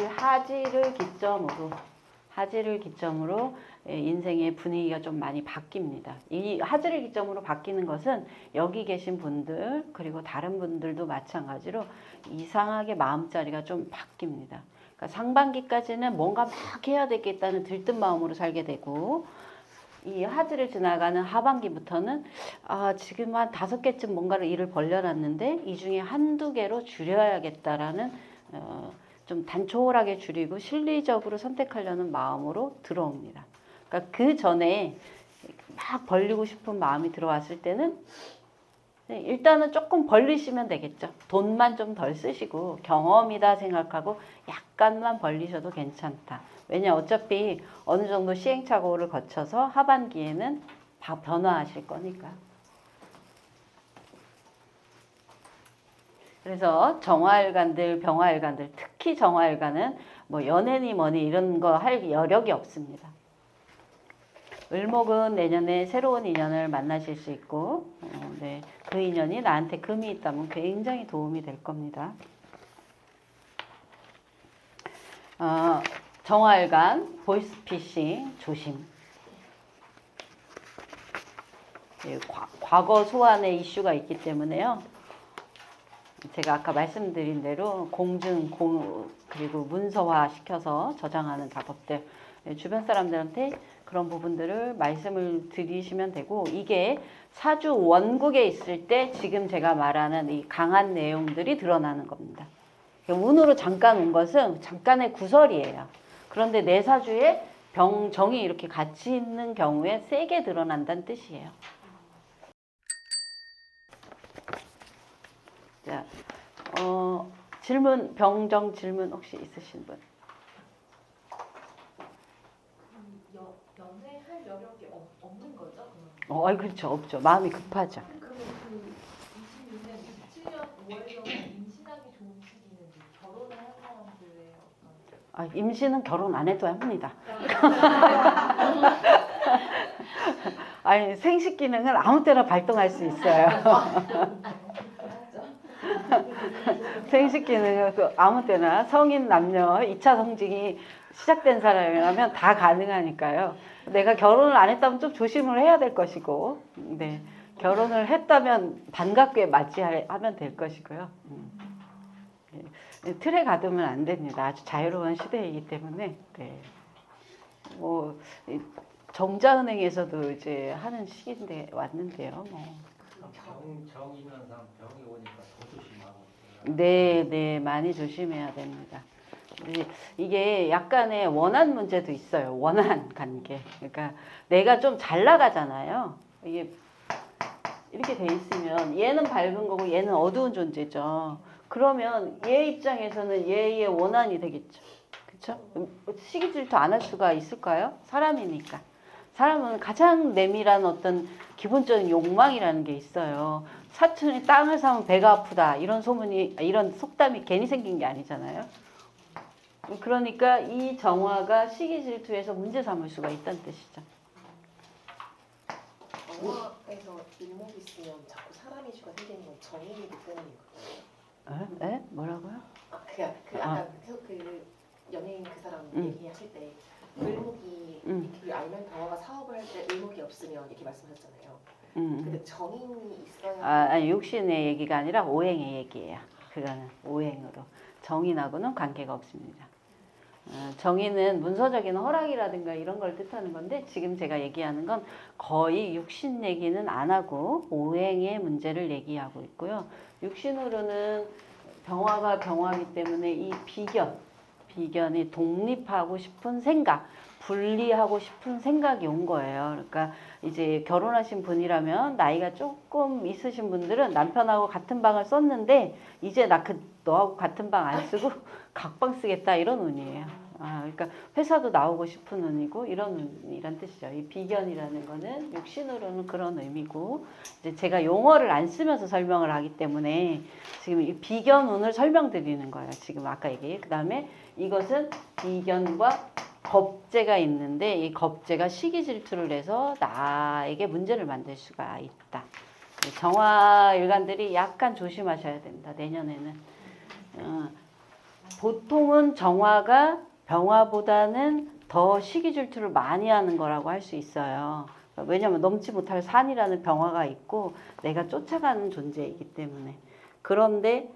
하지를 기점으로 인생의 분위기가 좀 많이 바뀝니다. 이 하지를 기점으로 바뀌는 것은 여기 계신 분들 그리고 다른 분들도 마찬가지로 이상하게 마음자리가 좀 바뀝니다. 그러니까 상반기까지는 뭔가 막 해야 되겠다는 들뜬 마음으로 살게 되고 이 하지를 지나가는 하반기부터는 지금 한 5개쯤 뭔가를 일을 벌려놨는데 이 중에 한두 개로 줄여야겠다라는 좀 단촐하게 줄이고 실리적으로 선택하려는 마음으로 들어옵니다. 그러니까 그 전에 막 벌리고 싶은 마음이 들어왔을 때는 일단은 조금 벌리시면 되겠죠. 돈만 좀 덜 쓰시고 경험이다 생각하고 약간만 벌리셔도 괜찮다. 왜냐 어차피 어느 정도 시행착오를 거쳐서 하반기에는 변화하실 거니까. 그래서 정화일관들, 병화일관들, 특히 정화일관은 뭐 연애니 뭐니 이런 거 할 여력이 없습니다. 을목은 내년에 새로운 인연을 만나실 수 있고 네, 그 인연이 나한테 금이 있다면 굉장히 도움이 될 겁니다. 정화일관, 보이스피싱 조심. 과거 소환의 이슈가 있기 때문에요. 제가 아까 말씀드린 대로 공증, 그리고 문서화 시켜서 저장하는 작업들 주변 사람들한테 그런 부분들을 말씀을 드리시면 되고 이게 사주 원국에 있을 때 지금 제가 말하는 이 강한 내용들이 드러나는 겁니다. 운으로 잠깐 온 것은 잠깐의 구설이에요. 그런데 내 사주에 병정이 이렇게 같이 있는 경우에 세게 드러난다는 뜻이에요. 자, 질문, 병정 질문 혹시 있으신 분? 연애할 여력이 없는 거죠? 그럼? 그렇죠. 없죠. 마음이 급하죠. 그러면 그 26년, 27년 5월경에 임신하기 좋은 시기는 결혼을 한 사람들의 어떤 임신은 결혼 안 해도 합니다. 아니, 생식 기능은 아무 때나 발동할 수 있어요. 생식 기능은 아무 때나 성인 남녀 2차 성징이 시작된 사람이라면 다 가능하니까요. 내가 결혼을 안 했다면 좀 조심을 해야 될 것이고, 네, 결혼을 했다면 반갑게 맞이하면 될 것이고요. 네, 틀에 가두면 안 됩니다. 아주 자유로운 시대이기 때문에. 네. 뭐 정자은행에서도 이제 하는 시기인데 왔는데요. 뭐. 정 있는 사람 병이 오니까 더 조심하고. 네, 많이 조심해야 됩니다. 이게 약간의 원한 문제도 있어요. 원한 관계. 그러니까 내가 좀 잘 나가잖아요. 이게 이렇게 돼 있으면 얘는 밝은 거고 얘는 어두운 존재죠. 그러면 얘 입장에서는 얘의 원한이 되겠죠. 그렇죠? 시기 질투 안 할 수가 있을까요? 사람이니까. 사람은 가장 내밀한 어떤 기본적인 욕망이라는 게 있어요. 사촌이 땅을 사면 배가 아프다. 이런 소문이, 이런 속담이 괜히 생긴 게 아니잖아요. 그러니까 이 정화가 시기 질투에서 문제 삼을 수가 있다는 뜻이죠. 정화에서 일목이 있으면 자꾸 사람 이슈가 생기는 건 정인이기 때문이거든요. 에? 뭐라고요? 아까 그 연예인 그 사람 얘기하실 때 을목이 이렇게 알면 병화가 사업을 할 때 을목이 없으면 이렇게 말씀하셨잖아요. 근데 정인이 있어야 아니, 육신의 얘기가 아니라 오행의 얘기예요. 그거는 오행으로. 정인하고는 관계가 없습니다. 정인은 문서적인 허락이라든가 이런 걸 뜻하는 건데 지금 제가 얘기하는 건 거의 육신 얘기는 안 하고 오행의 문제를 얘기하고 있고요. 육신으로는 병화가 병화이기 때문에 이 비견이 독립하고 싶은 생각, 분리하고 싶은 생각이 온 거예요. 그러니까 이제 결혼하신 분이라면 나이가 조금 있으신 분들은 남편하고 같은 방을 썼는데 이제 너하고 같은 방 안 쓰고 각방 쓰겠다 이런 운이에요. 그러니까 회사도 나오고 싶은 운이고 이런 운이란 뜻이죠. 이 비견이라는 거는 육신으로는 그런 의미고 이제 제가 용어를 안 쓰면서 설명을 하기 때문에 지금 이 비견 운을 설명드리는 거예요. 지금 아까 얘기해. 그 다음에 이것은 비견과 겁재가 있는데 이 겁재가 시기 질투를 해서 나에게 문제를 만들 수가 있다. 정화 일간들이 약간 조심하셔야 된다. 내년에는. 보통은 정화가 병화보다는 더 시기 질투를 많이 하는 거라고 할 수 있어요. 왜냐하면 넘지 못할 산이라는 병화가 있고 내가 쫓아가는 존재이기 때문에. 그런데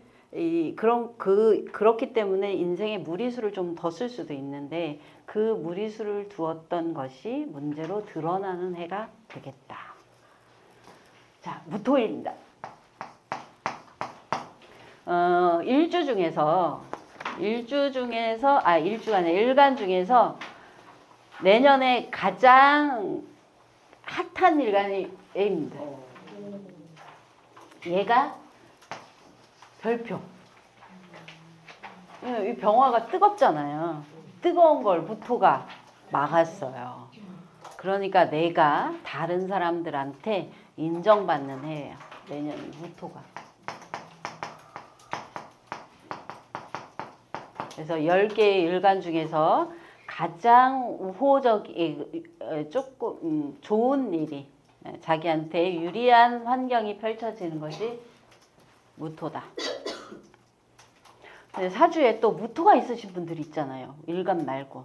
그렇기 때문에 인생에 무리수를 좀 더 쓸 수도 있는데 그 무리수를 두었던 것이 문제로 드러나는 해가 되겠다. 자, 무토일입니다. 일주 중에서 일간 중에서 내년에 가장 핫한 일간이 A입니다. 얘가 별표. 이 병화가 뜨겁잖아요. 뜨거운 걸 무토가 막았어요. 그러니까 내가 다른 사람들한테 인정받는 해예요. 내년 무토가. 그래서 10개의 일간 중에서 가장 조금 좋은 일이 자기한테 유리한 환경이 펼쳐지는 것이 무토다. 사주에 또 무토가 있으신 분들이 있잖아요. 일간 말고.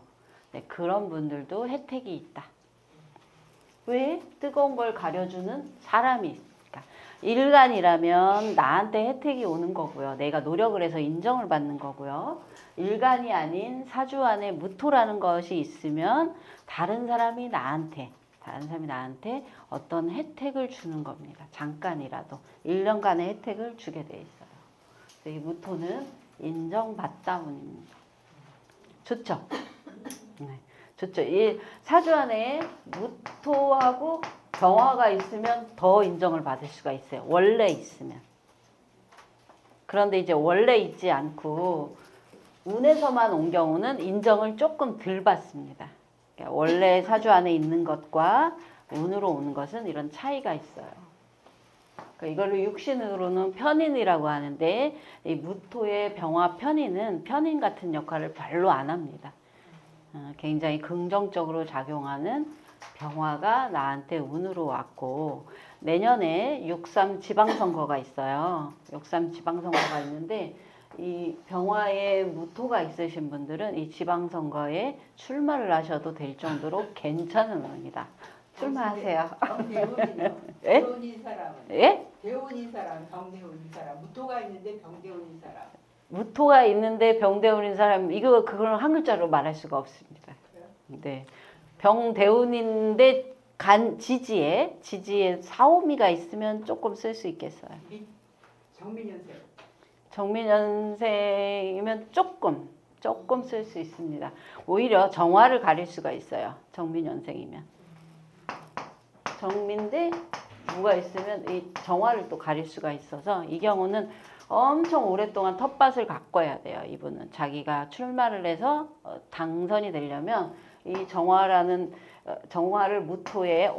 그런 분들도 혜택이 있다. 왜? 뜨거운 걸 가려주는 사람이 있으니까. 일간이라면 나한테 혜택이 오는 거고요. 내가 노력을 해서 인정을 받는 거고요. 일간이 아닌 사주 안에 무토라는 것이 있으면 다른 사람이 나한테 어떤 혜택을 주는 겁니다. 잠깐이라도 1년간의 혜택을 주게 돼 있어요. 그래서 이 무토는 인정받다 운입니다. 좋죠? 네, 좋죠. 이 사주 안에 무토하고 병화가 있으면 더 인정을 받을 수가 있어요. 원래 있으면. 그런데 이제 원래 있지 않고 운에서만 온 경우는 인정을 조금 덜 받습니다. 그러니까 원래 사주 안에 있는 것과 운으로 오는 것은 이런 차이가 있어요. 그러니까 이거를 육신으로는 편인이라고 하는데 이 무토의 병화 편인은 편인 같은 역할을 별로 안 합니다. 굉장히 긍정적으로 작용하는 병화가 나한테 운으로 왔고 내년에 6.3 지방선거가 있어요. 6.3 지방선거가 있는데 이 병화에 무토가 있으신 분들은 이 지방선거에 출마를 하셔도 될 정도로 괜찮은 운입니다. 출마하세요. 예? 병대운인 사람은 예? 대운인 사람, 병대운인 사람, 무토가 있는데 병대운인 사람. 무토가 있는데 병대운인 사람 그거는 한 글자로 말할 수가 없습니다. 네. 병대운인데 지지에 사오미가 있으면 조금 쓸 수 있겠어요. 정민연생. 정민연생이면 조금 쓸 수 있습니다. 오히려 정화를 가릴 수가 있어요. 정민연생이면. 정민대 무가 있으면 이 정화를 또 가릴 수가 있어서 이 경우는 엄청 오랫동안 텃밭을 가꿔야 돼요. 이분은 자기가 출마를 해서 당선이 되려면 이 정화를 무토에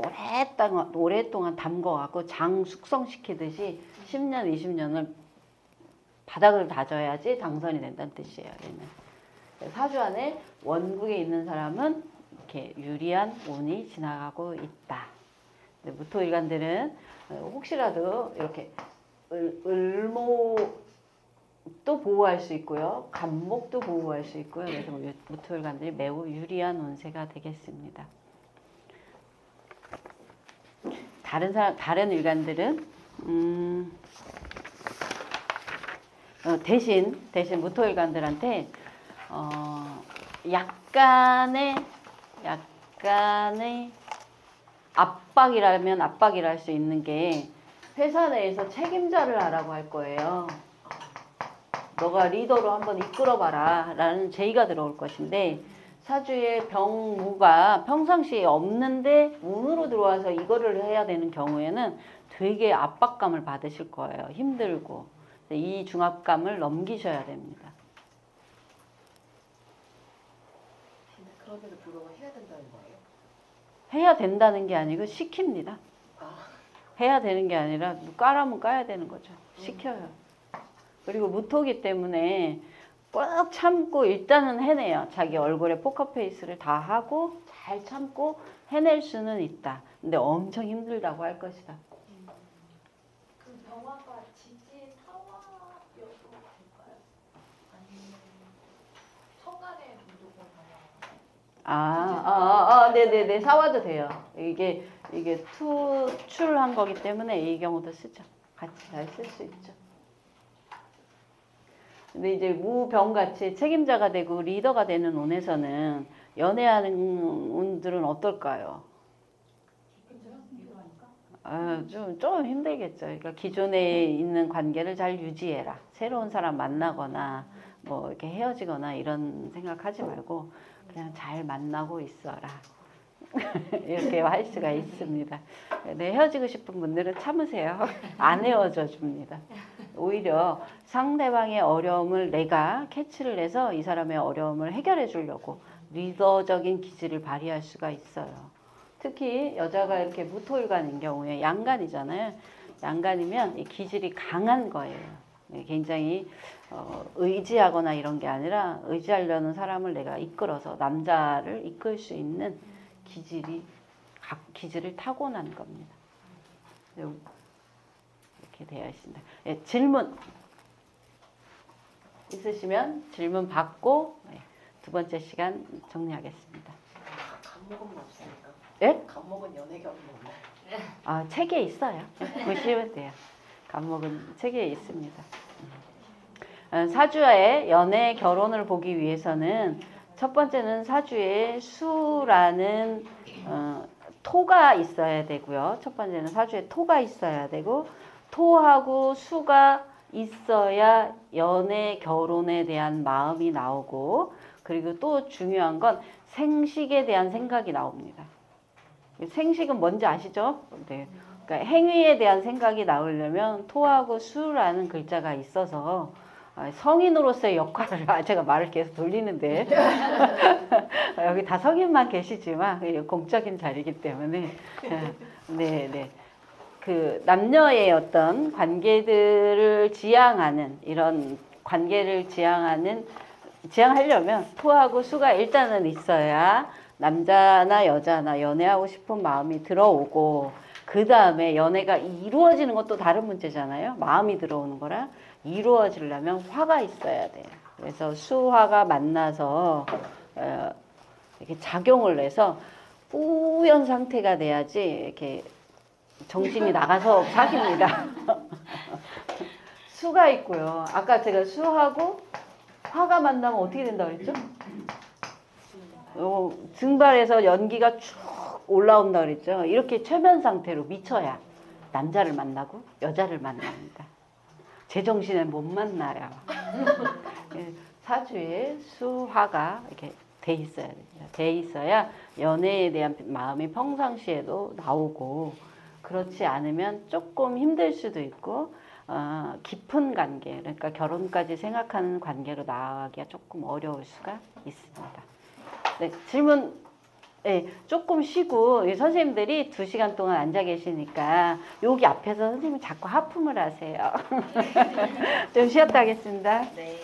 오랫동안 담궈갖고 장 숙성시키듯이 10년, 20년을 바닥을 다져야지 당선이 된다는 뜻이에요. 얘는. 사주 안에 원국에 있는 사람은 이렇게 유리한 운이 지나가고 있다. 무토일간들은 혹시라도 이렇게 을목도 보호할 수 있고요. 간목도 보호할 수 있고요. 그래서 무토일간들이 매우 유리한 운세가 되겠습니다. 다른 일간들은 대신 무토일간들한테 약간의 압박이라면 압박이랄 수 있는 게 회사 내에서 책임자를 하라고 할 거예요. 너가 리더로 한번 이끌어봐라 라는 제의가 들어올 것인데 사주에 병무가 평상시에 없는데 운으로 들어와서 이거를 해야 되는 경우에는 되게 압박감을 받으실 거예요. 힘들고. 이 중압감을 넘기셔야 됩니다. 근데 그럼에도 불구하고 해야 된다는 거예요? 해야 된다는 게 아니고 시킵니다. 해야 되는 게 아니라 까라면 까야 되는 거죠. 시켜요. 그리고 무토기 때문에 꾹 참고 일단은 해내요. 자기 얼굴에 포커페이스를 다 하고 잘 참고 해낼 수는 있다. 근데 엄청 힘들다고 할 것이다. 그 병화가 지지의 사화여도 될까요? 아니면 천간에 무조건 병화? 네네네. 사와도 돼요. 이게 투출한 거기 때문에 이 경우도 쓰죠. 같이 잘 쓸 수 있죠. 근데 이제 무병같이 책임자가 되고 리더가 되는 운에서는 연애하는 운들은 어떨까요? 좀 힘들겠죠. 그러니까 기존에 있는 관계를 잘 유지해라. 새로운 사람 만나거나 뭐 이렇게 헤어지거나 이런 생각하지 말고 그냥 잘 만나고 있어라. 이렇게 할 수가 있습니다. 네, 헤어지고 싶은 분들은 참으세요. 안 헤어져 줍니다. 오히려 상대방의 어려움을 내가 캐치를 해서 이 사람의 어려움을 해결해 주려고 리더적인 기질을 발휘할 수가 있어요. 특히 여자가 이렇게 무토일간인 경우에 양간이잖아요. 양간이면 이 기질이 강한 거예요. 굉장히 의지하거나 이런 게 아니라 의지하려는 사람을 내가 이끌어서 남자를 이끌 수 있는 기질을 타고난 겁니다. 이렇게 되어 있습니다. 예, 질문 있으시면 질문 받고 두 번째 시간 정리하겠습니다. 간목은 없습니까? 예? 간목은 연애 경험이 없나요? 아, 책에 있어요. 보시면 돼요. 간목은 책에 있습니다. 사주의 연애 결혼을 보기 위해서는 첫 번째는 사주에 수라는 토가 있어야 되고요. 첫 번째는 사주에 토가 있어야 되고 토하고 수가 있어야 연애 결혼에 대한 마음이 나오고 그리고 또 중요한 건 생식에 대한 생각이 나옵니다. 생식은 뭔지 아시죠? 네. 그러니까 행위에 대한 생각이 나오려면 토하고 수라는 글자가 있어서 성인으로서의 역할을 제가 말을 계속 돌리는데 여기 다 성인만 계시지만 공적인 자리이기 때문에 네. 그 남녀의 어떤 관계들을 지향하는 이런 관계를 지향하려면 토하고 수가 일단은 있어야 남자나 여자나 연애하고 싶은 마음이 들어오고 그 다음에 연애가 이루어지는 것도 다른 문제잖아요. 마음이 들어오는 거랑 이루어지려면 화가 있어야 돼요. 그래서 수화가 만나서 이렇게 작용을 해서 뿌연 상태가 돼야지 이렇게 정신이 나가서 사깁니다. 수가 있고요. 아까 제가 수하고 화가 만나면 어떻게 된다고 그랬죠? 증발해서 연기가 쭉 올라온다 그랬죠. 이렇게 최면 상태로 미쳐야 남자를 만나고 여자를 만납니다. 제정신에 못 만나요. 사주에 수화가 이렇게 돼 있어야 됩니다. 돼 있어야 연애에 대한 마음이 평상시에도 나오고 그렇지 않으면 조금 힘들 수도 있고 깊은 관계, 그러니까 결혼까지 생각하는 관계로 나아가기가 조금 어려울 수가 있습니다. 네, 질문 조금 쉬고 선생님들이 2시간 동안 앉아 계시니까 여기 앞에서 선생님이 자꾸 하품을 하세요. 좀 쉬었다 하겠습니다. 네.